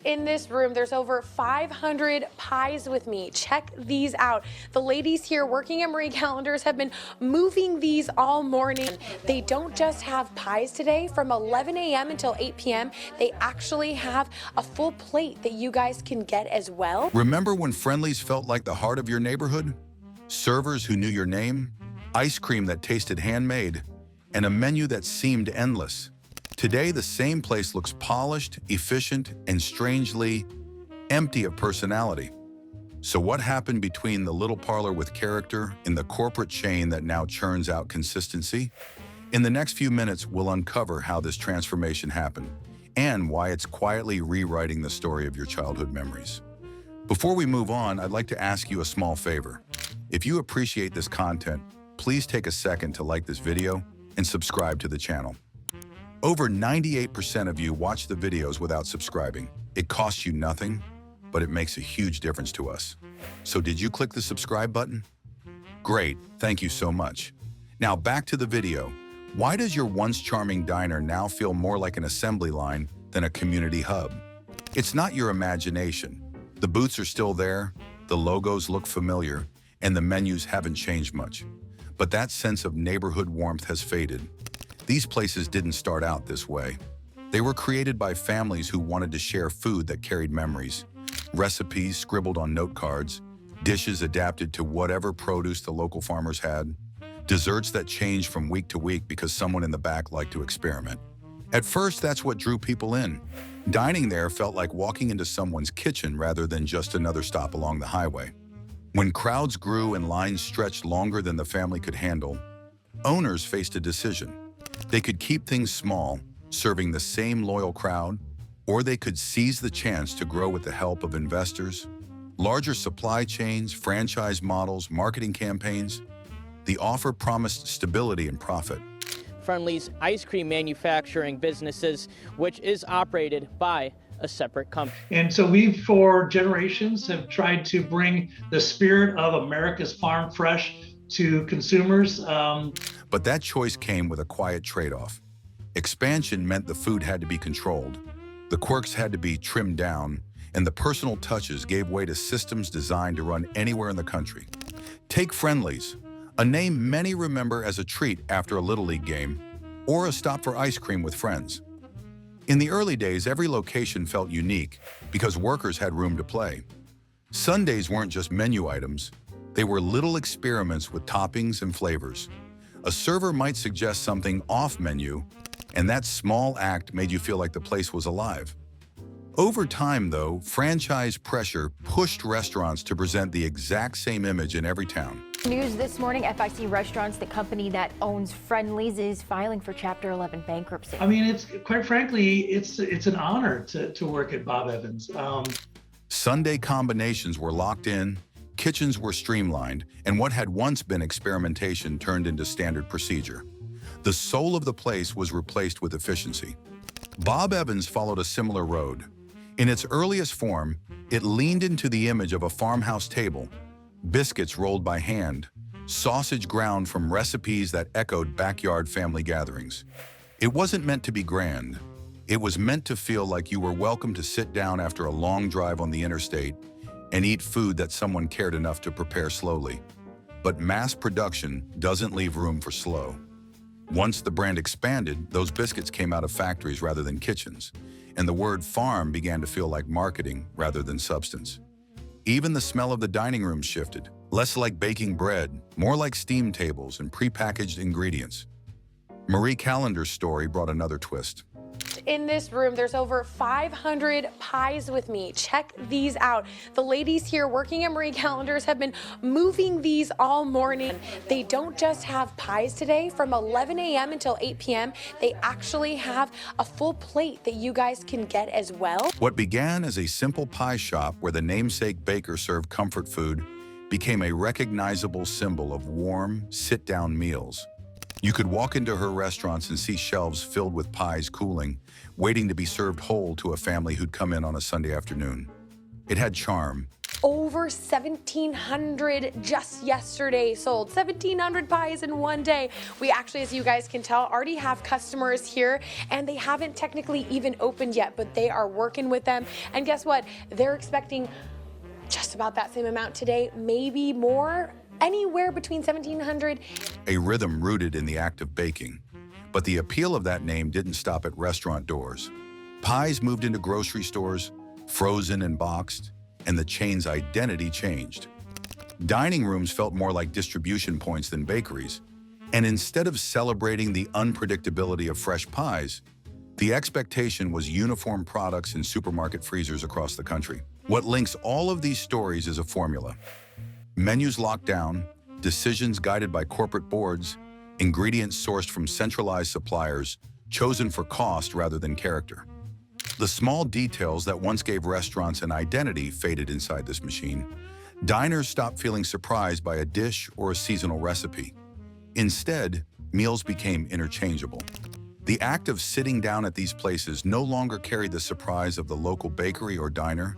In this room, there's over 500 pies with me. Check these out. The ladies here working at Marie Callender's have been moving these all morning. They don't just have pies today. From 11 a.m. until 8 p.m., they actually have a full plate that you guys can get as well. Remember when Friendly's felt like the heart of your neighborhood? Servers who knew your name, ice cream that tasted handmade, and a menu that seemed endless. Today, the same place looks polished, efficient, and strangely empty of personality. So what happened between the little parlor with character and the corporate chain that now churns out consistency? In the next few minutes, we'll uncover how this transformation happened and why it's quietly rewriting the story of your childhood memories. Before we move on, I'd like to ask you a small favor. If you appreciate this content, please take a second to like this video and subscribe to the channel. Over 98% of you watch the videos without subscribing. It costs you nothing, but it makes a huge difference to us. So did you click the subscribe button? Great, thank you so much. Now back to the video. Why does your once charming diner now feel more like an assembly line than a community hub? It's not your imagination. The booths are still there, the logos look familiar, and the menus haven't changed much. But that sense of neighborhood warmth has faded. These places didn't start out this way. They were created by families who wanted to share food that carried memories, recipes scribbled on note cards, dishes adapted to whatever produce the local farmers had, desserts that changed from week to week because someone in the back liked to experiment. At first, that's what drew people in. Dining there felt like walking into someone's kitchen rather than just another stop along the highway. When crowds grew and lines stretched longer than the family could handle, owners faced a decision. They could keep things small, serving the same loyal crowd, or they could seize the chance to grow with the help of investors, larger supply chains, franchise models, marketing campaigns. The offer promised stability and profit. Friendly's ice cream manufacturing businesses, which is operated by a separate company. And so we, for generations, have tried to bring the spirit of America's farm fresh to consumers. But that choice came with a quiet trade-off. Expansion meant the food had to be controlled, the quirks had to be trimmed down, and the personal touches gave way to systems designed to run anywhere in the country. Take Friendly's, a name many remember as a treat after a Little League game, or a stop for ice cream with friends. In the early days, every location felt unique because workers had room to play. Sundays weren't just menu items, they were little experiments with toppings and flavors. A server might suggest something off-menu, and that small act made you feel like the place was alive. Over time, though, franchise pressure pushed restaurants to present the exact same image in every town. News this morning, FIC Restaurants, the company that owns Friendly's, is filing for Chapter 11 bankruptcy. I mean, it's quite frankly, it's an honor to work at Bob Evans. Sunday combinations were locked in, kitchens were streamlined, and what had once been experimentation turned into standard procedure. The soul of the place was replaced with efficiency. Bob Evans followed a similar road. In its earliest form, it leaned into the image of a farmhouse table, biscuits rolled by hand, sausage ground from recipes that echoed backyard family gatherings. It wasn't meant to be grand. It was meant to feel like you were welcome to sit down after a long drive on the interstate and eat food that someone cared enough to prepare slowly. But mass production doesn't leave room for slow. Once the brand expanded, those biscuits came out of factories rather than kitchens, and the word farm began to feel like marketing rather than substance. Even the smell of the dining room shifted, less like baking bread, more like steam tables and prepackaged ingredients. Marie Callender's story brought another twist. In this room, there's over 500 pies with me. Check these out. The ladies here working at Marie Callender's have been moving these all morning. They don't just have pies today. From 11 a.m. until 8 p.m., they actually have a full plate that you guys can get as well. What began as a simple pie shop where the namesake baker served comfort food became a recognizable symbol of warm, sit-down meals. You could walk into her restaurants and see shelves filled with pies cooling, waiting to be served whole to a family who'd come in on a Sunday afternoon. It had charm, Over 1,700 just yesterday sold. 1,700 pies in one day. We actually, as you guys can tell, already have customers here, and they haven't technically even opened yet, but they are working with them. And guess what? They're expecting just about that same amount today, maybe more, anywhere between 1,700. A rhythm rooted in the act of baking. But the appeal of that name didn't stop at restaurant doors. Pies moved into grocery stores, frozen and boxed, and the chain's identity changed. Dining rooms felt more like distribution points than bakeries, and instead of celebrating the unpredictability of fresh pies, the expectation was uniform products in supermarket freezers across the country. What links all of these stories is a formula. Menus locked down, decisions guided by corporate boards, ingredients sourced from centralized suppliers, chosen for cost rather than character. The small details that once gave restaurants an identity faded inside this machine. Diners stopped feeling surprised by a dish or a seasonal recipe. Instead, meals became interchangeable. The act of sitting down at these places no longer carried the surprise of the local bakery or diner.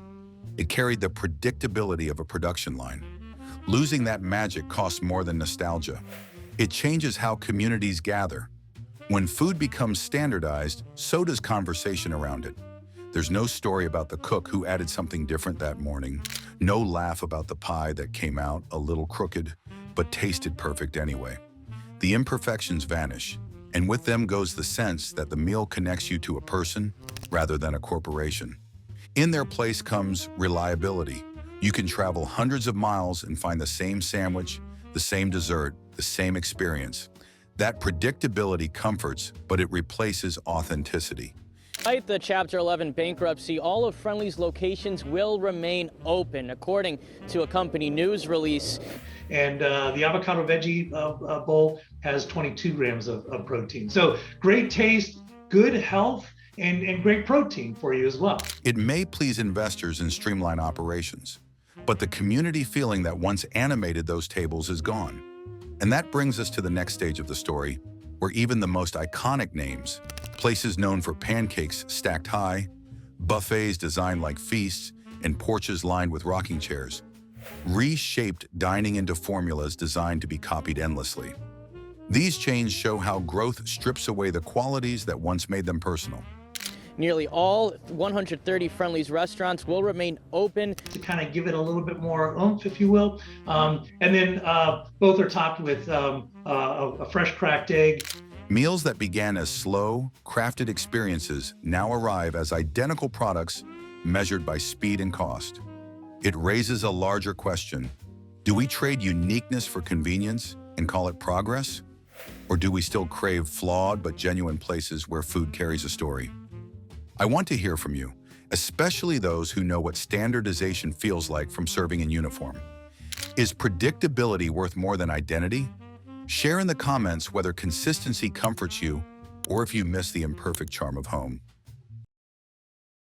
It carried the predictability of a production line. Losing that magic costs more than nostalgia. It changes how communities gather. When food becomes standardized, so does conversation around it. There's no story about the cook who added something different that morning. No laugh about the pie that came out a little crooked, but tasted perfect anyway. The imperfections vanish, and with them goes the sense that the meal connects you to a person rather than a corporation. In their place comes reliability. You can travel hundreds of miles and find the same sandwich, the same dessert, the same experience. That predictability comforts, but it replaces authenticity. Despite the Chapter 11 bankruptcy, all of Friendly's locations will remain open, according to a company news release. And the avocado veggie bowl has 22 grams of protein. So great taste, good health, and great protein for you as well. It may please investors and streamline operations, but the community feeling that once animated those tables is gone. And that brings us to the next stage of the story, where even the most iconic names, places known for pancakes stacked high, buffets designed like feasts, and porches lined with rocking chairs, reshaped dining into formulas designed to be copied endlessly. These chains show how growth strips away the qualities that once made them personal. Nearly all 130 Friendly's restaurants will remain open. To kind of give it a little bit more oomph, if you will. And then both are topped with a fresh cracked egg. Meals that began as slow, crafted experiences now arrive as identical products measured by speed and cost. It raises a larger question. Do we trade uniqueness for convenience and call it progress? Or do we still crave flawed but genuine places where food carries a story? I want to hear from you, especially those who know what standardization feels like from serving in uniform. Is predictability worth more than identity? Share in the comments whether consistency comforts you or if you miss the imperfect charm of home.